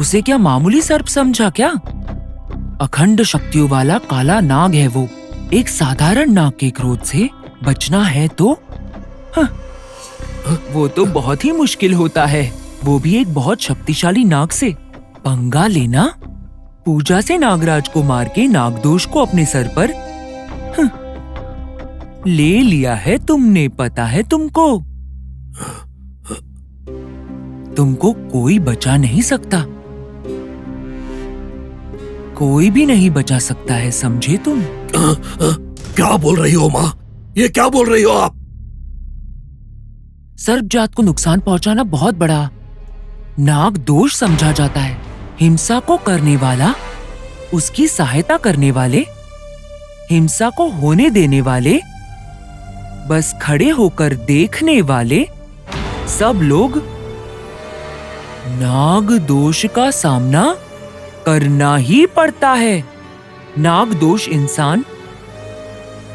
उसे क्या मामूली सर्प समझा क्या? अखंड शक्तियों वाला काला नाग है वो। एक साधारण नाग के क्रोध से बचना है तो वो तो बहुत ही मुश्किल होता है, वो भी एक बहुत शक्तिशाली नाग से। पंगा लेना? पूजा से नागराज को मार के नागदोष को अपने सर पर ले लिया है तुमने, पता है तुमको? तुमको कोई बचा नहीं सकता, कोई भी नहीं बचा सकता है, समझे तुम? क्या बोल रही हो माँ? ये क्या बोल रही हो आप? सर्प जात को नुकसान पहुंचाना बहुत बड़ा नाग दोष समझा जाता है। हिंसा को करने वाला, उसकी सहायता करने वाले, हिंसा को होने देने वाले, बस खड़े होकर देखने वाले सब लोग नाग दोष का सामना करना ही पड़ता है। नाग दोष इंसान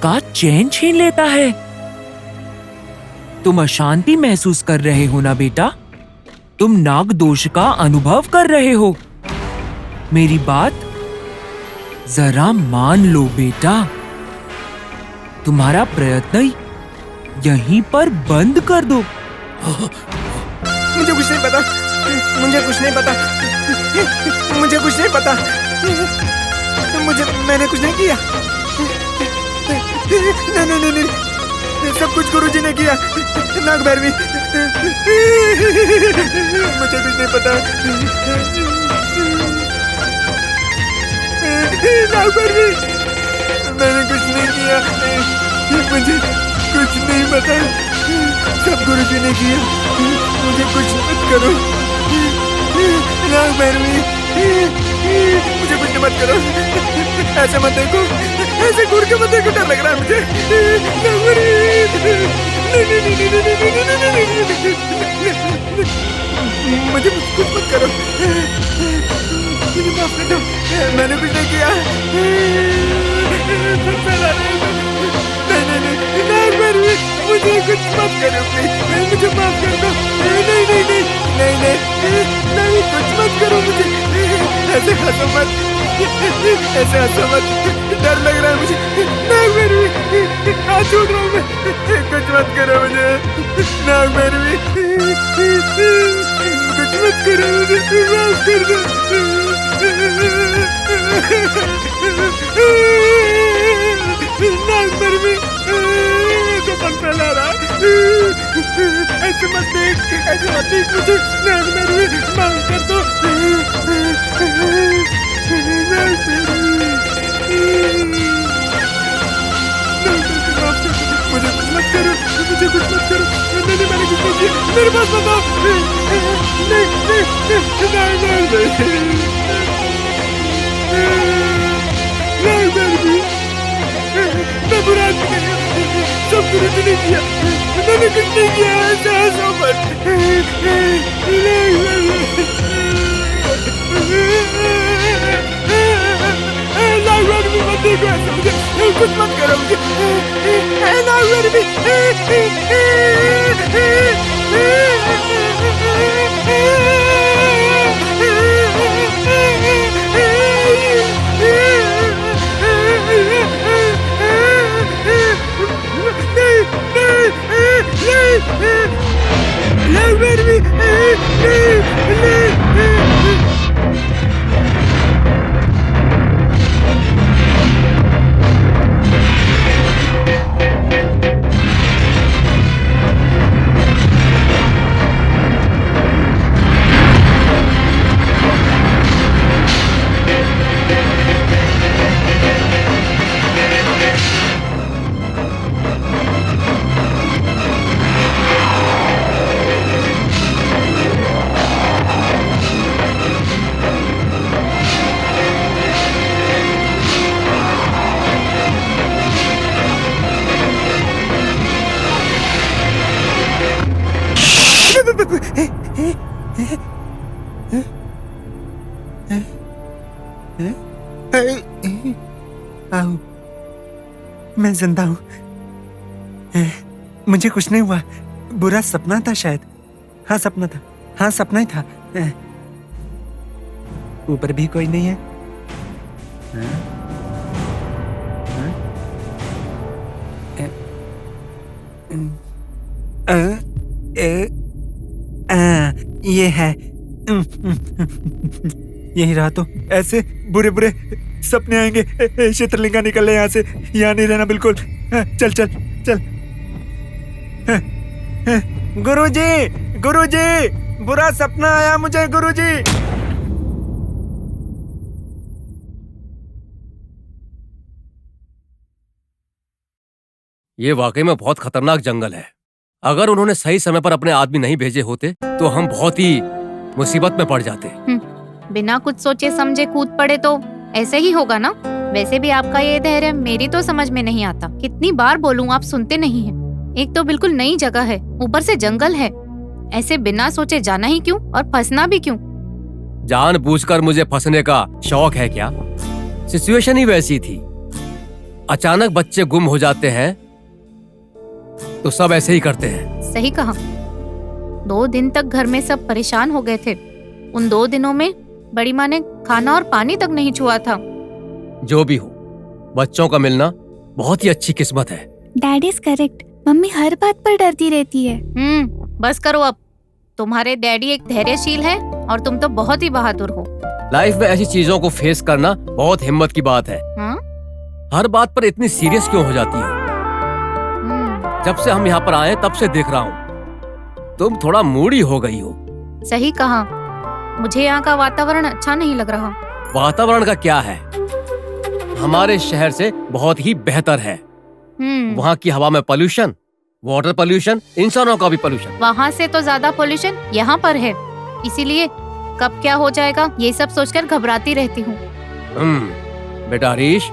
का चैन छीन लेता है। तुम अशांति महसूस कर रहे हो ना बेटा? तुम नाग दोष का अनुभव कर रहे हो। मेरी बात जरा मान लो बेटा। तुम्हारा प्रयत्न यहीं पर बंद कर दो। मुझे कुछ नहीं पता, मुझे कुछ नहीं पता, मुझे कुछ नहीं पता, मैंने कुछ नहीं किया। नहीं, सब कुछ गुरुजी ने किया। नाग भैरवी, मुझे कुछ नहीं पता। नाग भैरवी, मैंने कुछ नहीं किया, मुझे कुछ नहीं पता। सब गुरुजी ने किया, मुझे कुछ मत करो। नाग भैरवी, मुझे कुछ मत करो। ऐसे मत देखो, ऐसे घूर के मत देखो, डर लग रहा है मुझे। नाग भैरवी, मुझे कुछ मत करो, मुझे माफ कर दो, मैंने कुछ नहीं किया। नहीं, नाग भैरवी, मुझे कुछ मत करो प्लीज, मुझे माफ कर दो। नहीं, कुछ मत करो मुझे। ऐसे हंसो मत, ऐसे हंसो मत, डर लग रहा है मुझे। नाग भैरवी, हाथ छोड़ रहा हूँ मैं, कुछ मत करो मुझे। नाग भैरवी, कुछ मत करो मुझे, माफ कर दो। नाग भैरवी, तो मन फैला रहा है। ऐसे मत देख मुझे। नाग भैरवी, माफ कर दो। नाग भैरवी, मुझे कुछ मत करो, मुझे कुछ मत करो। मैंने कुछ नहीं किया, मेरे पास बताओ। नाग भैरवी, मैं बुरा आदमी नहीं हूँ, सब गुरुजी ने किया, मैंने कुछ नहीं किया। ऐसे हंसो मत। नाग भैरवी, मत देखो ऐसे मुझे, कुछ मत करो मुझे। नाग भैरवी, नाग भैरवी, आओ, मैं जिंदा हूँ। मुझे कुछ नहीं हुआ, बुरा सपना था शायद। हाँ सपना था, हाँ सपना ही था। ऊपर भी कोई नहीं है? हाँ? हाँ? ये है। यही रहा तो ऐसे बुरे बुरे सपने आएंगे। चित्रलिंगा निकल ले यहाँ से, यहाँ नहीं रहना बिल्कुल। चल चल चल। गुरुजी, गुरुजी, बुरा सपना आया मुझे गुरुजी। ये वाकई में बहुत खतरनाक जंगल है। अगर उन्होंने सही समय पर अपने आदमी नहीं भेजे होते तो हम बहुत ही मुसीबत में पड़ जाते। बिना कुछ सोचे समझे कूद पड़े तो ऐसे ही होगा ना। वैसे भी आपका ये धैर्य मेरी तो समझ में नहीं आता। कितनी बार बोलूं, आप सुनते नहीं हैं। एक तो बिल्कुल नई जगह है, ऊपर से जंगल है। ऐसे बिना सोचे जाना ही क्यों और फंसना भी क्यों? जानबूझकर मुझे फंसने का शौक है क्या? सिचुएशन ही वैसी थी। अचानक बच्चे गुम हो जाते हैं तो सब ऐसे ही करते हैं। सही कहा। 2 दिन तक घर में सब परेशान हो गए थे। उन 2 दिनों में बड़ी माँ ने खाना और पानी तक नहीं छुआ था। जो भी हो, बच्चों का मिलना बहुत ही अच्छी किस्मत है। Dad is correct. मम्मी हर बात पर डरती रहती है। बस करो अब। तुम्हारे डैडी एक धैर्यशील है और तुम तो बहुत ही बहादुर हो। लाइफ में ऐसी चीजों को फेस करना बहुत हिम्मत की बात है। हर बात पर इतनी सीरियस क्यों हो जाती हो? जब से हम यहाँ पर आए तब से देख रहा हूँ तुम थोड़ा मूडी हो गई हो। सही कहा। मुझे यहाँ का वातावरण अच्छा नहीं लग रहा। वातावरण का क्या है, हमारे शहर से बहुत ही बेहतर है। वहाँ की हवा में पोल्यूशन, वाटर पोल्यूशन, इंसानों का भी पोल्यूशन। वहाँ से तो ज्यादा पोल्यूशन यहाँ पर है। इसीलिए कब क्या हो जाएगा ये सब सोचकर घबराती रहती हूँ। बेटा हरीश,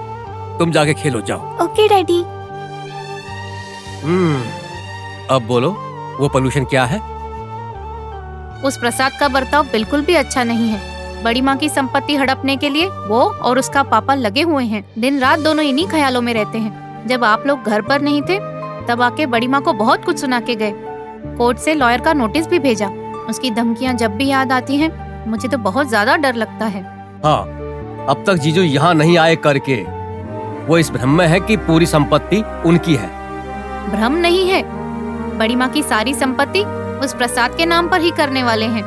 तुम जाके खेलो जाओ। Okay daddy. अब बोलो, वो पोल्यूशन क्या है? उस प्रसाद का बर्ताव बिल्कुल भी अच्छा नहीं है। बड़ी माँ की संपत्ति हड़पने के लिए वो और उसका पापा लगे हुए हैं। दिन रात दोनों इन्हीं ख्यालों में रहते हैं। जब आप लोग घर पर नहीं थे तब आके बड़ी माँ को बहुत कुछ सुना के गए। कोर्ट से लॉयर का नोटिस भी भेजा। उसकी धमकियाँ जब भी याद आती हैं मुझे तो बहुत ज्यादा डर लगता है। हाँ, अब तक जीजू यहाँ नहीं आए करके वो इस भ्रम में है कि पूरी संपत्ति उनकी है। भ्रम नहीं है, बड़ी माँ की सारी संपत्ति उस प्रसाद के नाम पर ही करने वाले हैं।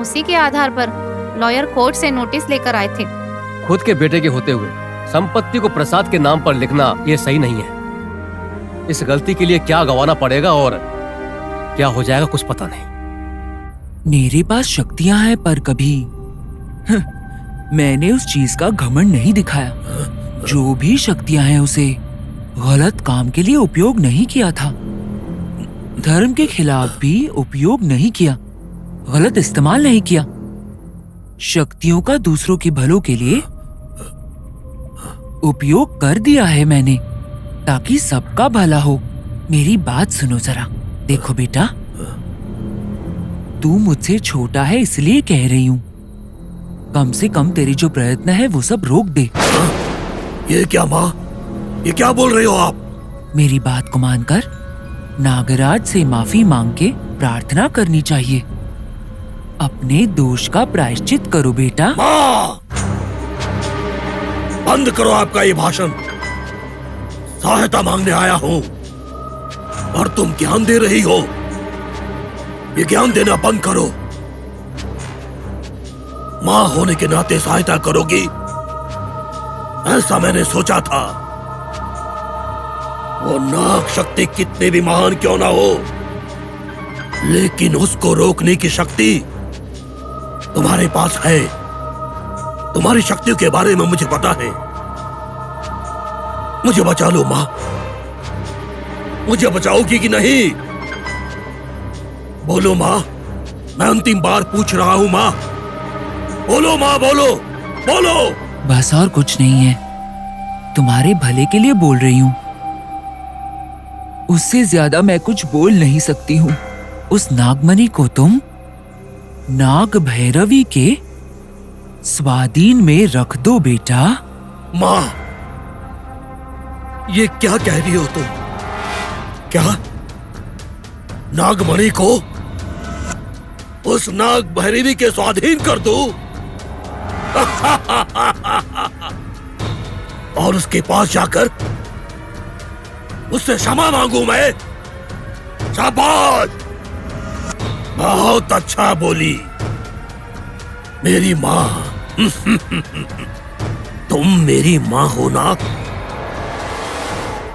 उसी के आधार पर लॉयर कोर्ट से नोटिस लेकर आए थे। खुद के बेटे के होते हुए संपत्ति को प्रसाद के नाम पर लिखना ये सही नहीं है। इस गलती के लिए क्या गंवाना पड़ेगा और क्या हो जाएगा कुछ पता नहीं। मेरे पास शक्तियां हैं पर कभी मैंने उस चीज का घमंड नहीं दिखाया। जो भी शक्तियां हैं उसे गलत काम के लिए उपयोग नहीं किया था। धर्म के खिलाफ भी उपयोग नहीं किया, गलत इस्तेमाल नहीं किया। शक्तियों का दूसरों के भलों के लिए उपयोग कर दिया है मैंने, ताकि सबका भला हो। मेरी बात सुनो जरा। देखो बेटा, तू मुझसे छोटा है इसलिए कह रही हूँ। कम से कम तेरी जो प्रयत्न है वो सब रोक दे। ये क्या माँ, ये क्या बोल रही हो आप? मेरी बात को मानकर नागराज से माफी मांग के प्रार्थना करनी चाहिए। अपने दोष का प्रायश्चित करो बेटा। माँ, बंद करो आपका ये भाषण। सहायता मांगने आया हूँ और तुम ज्ञान दे रही हो। ये ज्ञान देना बंद करो। माँ होने के नाते सहायता करोगी, ऐसा मैंने सोचा था। वो नाग शक्ति कितनी भी महान क्यों ना हो, लेकिन उसको रोकने की शक्ति तुम्हारे पास है। तुम्हारी शक्तियों के बारे में मुझे पता है। मुझे बचा लो माँ। मुझे बचाओगी कि नहीं? बोलो माँ, मैं अंतिम बार पूछ रहा हूँ माँ। बोलो माँ, बोलो बोलो। बस और कुछ नहीं है, तुम्हारे भले के लिए बोल रही हूँ। उससे ज्यादा मैं कुछ बोल नहीं सकती हूँ। उस नागमणि को तुम नाग भैरवी के स्वाधीन में रख दो बेटा। माँ, ये क्या कह रही हो तुम? क्या नागमणि को उस नाग भैरवी के स्वाधीन कर दो? और उसके पास जाकर उससे क्षमा मांगू मैं? शाबाश, बहुत अच्छा बोली मेरी माँ। तुम मेरी माँ हो ना,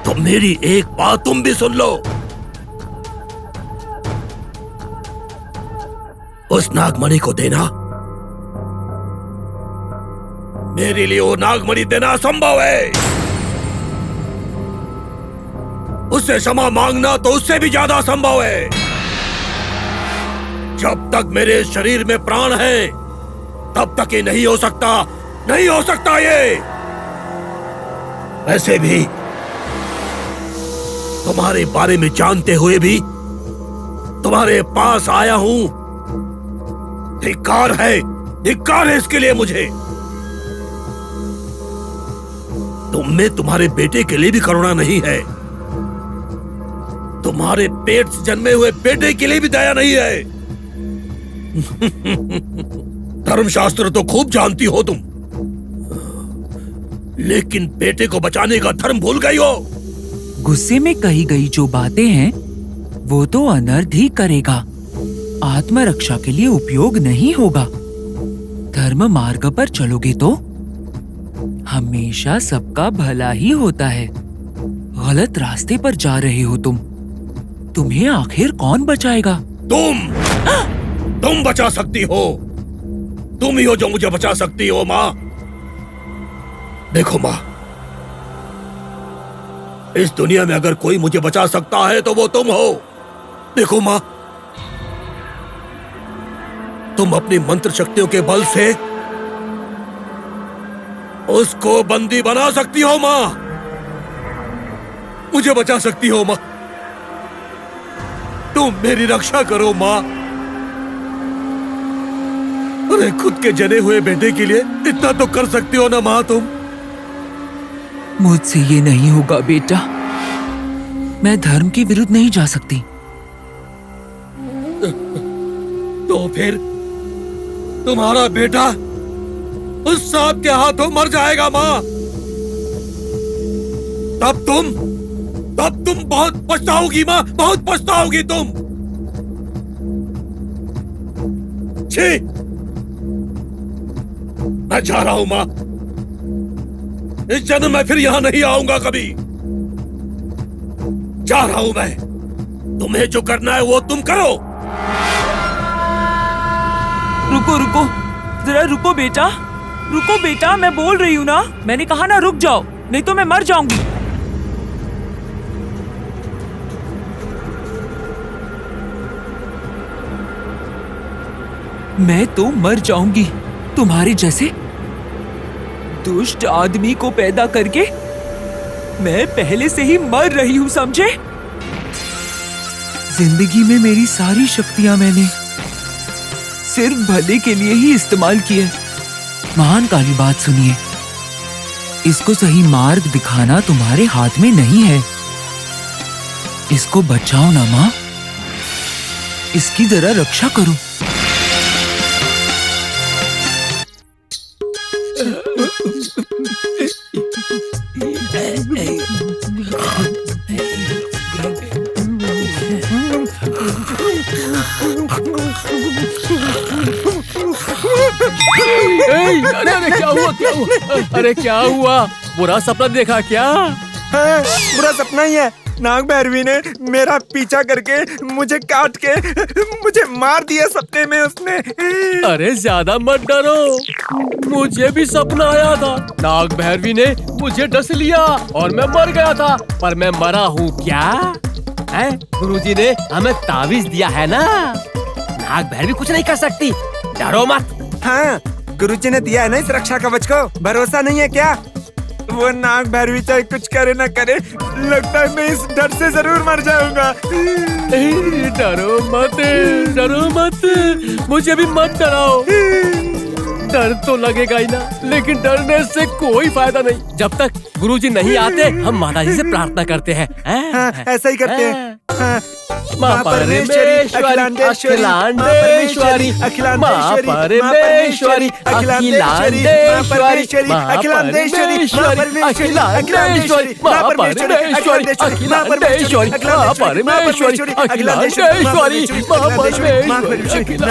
तो मेरी एक बात तुम भी सुन लो। उस नागमणि को देना, मेरे लिए वो नागमणि देना असंभव है। उससे क्षमा मांगना तो उससे भी ज्यादा असंभव है। जब तक मेरे शरीर में प्राण है तब तक ये नहीं हो सकता, नहीं हो सकता ये। वैसे भी तुम्हारे बारे में जानते हुए भी तुम्हारे पास आया हूं। धिक्कार है इसके लिए मुझे। तुम में तुम्हारे बेटे के लिए भी करुणा नहीं है, तुम्हारे पेट से जन्मे हुए बेटे के लिए भी दया नहीं है। धर्मशास्त्र तो खूब जानती हो तुम, लेकिन बेटे को बचाने का धर्म भूल गई हो। गुस्से में कही गई जो बातें हैं वो तो अनर्थ ही करेगा, आत्मरक्षा के लिए उपयोग नहीं होगा। धर्म मार्ग पर चलोगे तो हमेशा सबका भला ही होता है। गलत रास्ते पर जा रहे हो तुम्हें आखिर कौन बचाएगा? तुम बचा सकती हो। तुम ही हो जो मुझे बचा सकती हो माँ। देखो माँ, इस दुनिया में अगर कोई मुझे बचा सकता है तो वो तुम हो। देखो माँ, तुम अपनी मंत्र शक्तियों के बल से उसको बंदी बना सकती हो माँ। मुझे बचा सकती हो माँ। तुम मेरी रक्षा करो माँ। अरे खुद के जने हुए बेटे के लिए इतना तो कर सकती हो ना माँ तुम। मुझसे ये नहीं होगा बेटा, मैं धर्म के विरुद्ध नहीं जा सकती। तो फिर तुम्हारा बेटा उस सांप के हाथों मर जाएगा माँ। तब तुम बहुत पछताओगी माँ, बहुत पछताओगी तुम। छी, मैं जा रहा हूं माँ। इस जन्म में फिर यहां नहीं आऊंगा कभी। जा रहा हूं मैं। तुम्हें जो करना है वो तुम करो। रुको जरा रुको बेटा, मैं बोल रही हूँ ना। मैंने कहा ना रुक जाओ, नहीं तो मैं मर जाऊंगी। मैं तो मर जाऊंगी तुम्हारे जैसे दुष्ट आदमी को पैदा करके। मैं पहले से ही मर रही हूँ, समझे? जिंदगी में मेरी सारी शक्तियां मैंने सिर्फ भले के लिए ही इस्तेमाल किए। महान काली बात सुनिए, इसको सही मार्ग दिखाना तुम्हारे हाथ में नहीं है। इसको बचाओ ना माँ, इसकी जरा रक्षा करो। अरे क्या हुआ? बुरा सपना देखा क्या? हाँ, बुरा सपना ही है। नाग भैरवी ने मेरा पीछा करके मुझे काट के मुझे मार दिया सपने में उसने। अरे ज्यादा मत डरो, मुझे भी सपना आया था। नाग भैरवी ने मुझे डस लिया और मैं मर गया था, पर मैं मरा हूँ क्या? है? गुरुजी ने हमें ताबीज दिया है ना, नाग भैरवी कुछ नहीं कर सकती, डरो मत। हाँ, गुरुजी ने दिया है ना इस रक्षा कवच को, भरोसा नहीं है क्या? वो नाग भैरवी चाहे कुछ करे ना करे, लगता है मैं इस डर से जरूर मर जाऊंगा। डरो मत, मुझे भी मत डराओ। डर तो लगेगा ही ना, लेकिन डरने से कोई फायदा नहीं। जब तक गुरुजी नहीं आते हम माताजी से प्रार्थना करते हैं। हाँ, ऐसा ही करते हैं। माँ परमेश्वरी, अखिलांडेश्वरी, माँ परमेश्वरी, अखिलांडेश्वरी, माँ परमेश्वरी, अखिलांडेश्वरी, माँ परमेश्वरी, अखिलांडेश्वरी, माँ परमेश्वरी, अखिलांडेश्वरी, माँ परमेश्वरी।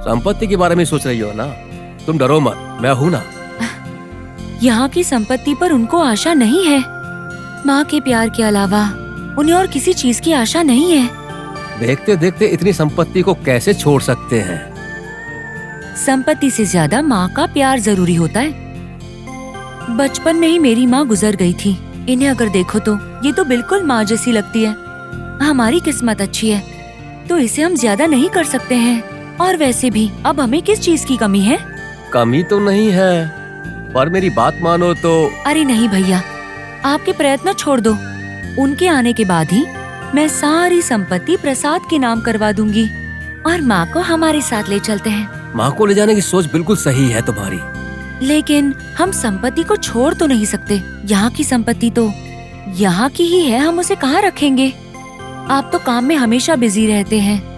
संपत्ति के बारे में सोच रही हो ना? तुम डरो मत, मैं हूँ ना। यहाँ की संपत्ति पर उनको आशा नहीं है। माँ के प्यार के अलावा उन्हें और किसी चीज की आशा नहीं है। देखते देखते इतनी संपत्ति को कैसे छोड़ सकते हैं? संपत्ति से ज्यादा माँ का प्यार जरूरी होता है। बचपन में ही मेरी माँ गुजर गई थी। इन्हें अगर देखो तो ये तो बिल्कुल माँ जैसी लगती है। हमारी किस्मत अच्छी है तो इसे हम ज्यादा नहीं कर सकते हैं। और वैसे भी अब हमें किस चीज की कमी है? कमी तो नहीं है, पर मेरी बात मानो तो। अरे नहीं भैया, आपके प्रयत्न छोड़ दो। उनके आने के बाद ही मैं सारी संपत्ति प्रसाद के नाम करवा दूंगी और माँ को हमारे साथ ले चलते हैं। माँ को ले जाने की सोच बिल्कुल सही है तुम्हारी, लेकिन हम संपत्ति को छोड़ तो नहीं सकते। यहाँ की संपत्ति तो यहाँ की ही है, हम उसे कहाँ रखेंगे? आप तो काम में हमेशा बिजी रहते हैं,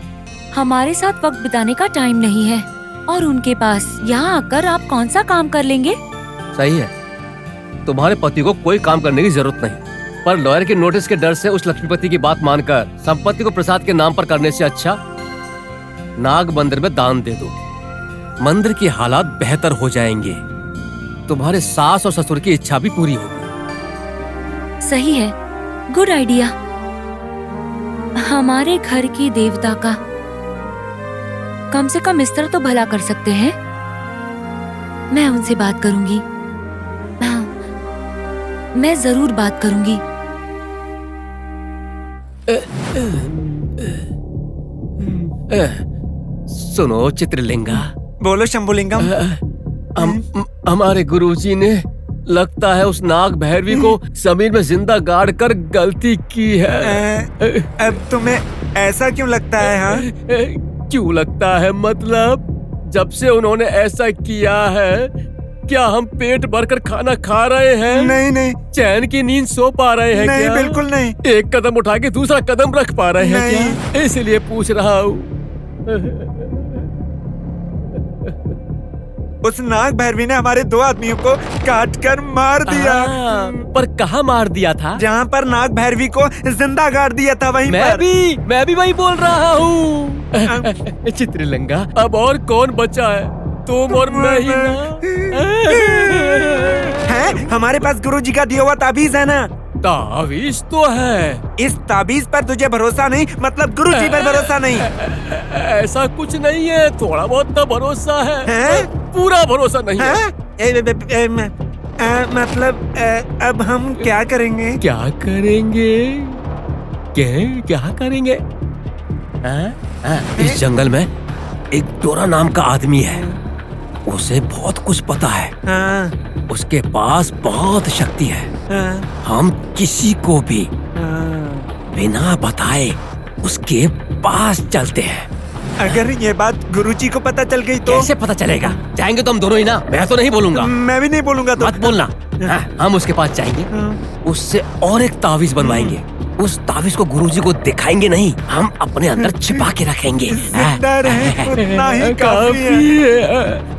हमारे साथ वक्त बिताने का टाइम नहीं है। और उनके पास यहाँ आकर आप कौन सा काम कर लेंगे? सही है, तुम्हारे पति को कोई काम करने की जरूरत नहीं, पर लॉयर के नोटिस के डर से उस लक्ष्मीपति की बात मानकर संपत्ति को प्रसाद के नाम पर करने से अच्छा नाग मंदिर में दान दे दो। मंदिर की हालात बेहतर हो जाएंगे, तुम्हारे सास और ससुर की इच्छा भी पूरी होगी। सही है, गुड आइडिया। हमारे घर की देवता का कम से कम इस तरह तो भला कर सकते हैं। मैं उनसे बात करूंगी। हाँ, मैं जरूर बात करूंगी। सुनो चित्रलिंगा। बोलो शंभुलिंगम। हमारे गुरुजी ने लगता है उस नाग भैरवी को जमीन में जिंदा गाड़ कर गलती की है। अब तुम्हें ऐसा क्यों लगता है? हाँ, क्यों लगता है मतलब? जब से उन्होंने ऐसा किया है, क्या हम पेट भरकर खाना खा रहे हैं? नहीं नहीं। चैन की नींद सो पा रहे हैं? नहीं, क्या? बिल्कुल नहीं। एक कदम उठा के दूसरा कदम रख पा रहे हैं क्या? इसलिए पूछ रहा हूँ। उस नाग भैरवी ने हमारे 2 आदमियों को काट कर मार दिया। पर कहाँ मार दिया था? जहाँ पर नाग भैरवी को जिंदा गाड़ दिया था वहीं पर। मैं भी वही बोल रहा हूँ। चित्रलिंगा, अब और कौन बचा है? तुम और मैं ही ना। है, हमारे पास गुरुजी का दिया हुआ ताबीज है ना। ताबीज तो है। इस ताबीज पर तुझे भरोसा नहीं, मतलब गुरुजी पर भरोसा नहीं? ऐसा कुछ नहीं है, थोड़ा बहुत तो भरोसा है? पूरा भरोसा नहीं है। मतलब अब हम क्या करेंगे? क्या करेंगे? क्या करेंगे? इस जंगल में एक डोरा नाम का आदमी है, उसे बहुत कुछ पता है। उसके पास बहुत शक्ति है। हम किसी को भी बिना बताए उसके पास चलते हैं। अगर ये बात गुरुजी को पता चल गई तो? कैसे पता चलेगा? जाएंगे तो हम दोनों ही ना, मैं तो नहीं बोलूंगा। मैं भी नहीं बोलूंगा तो। मत बोलना। हम उसके पास जाएंगे, उससे और एक तावीज बनवाएंगे। उस तावीज को गुरुजी को दिखाएंगे नहीं, हम अपने अंदर छिपा के रखेंगे। जिंदा रहे उतना ही काफी है।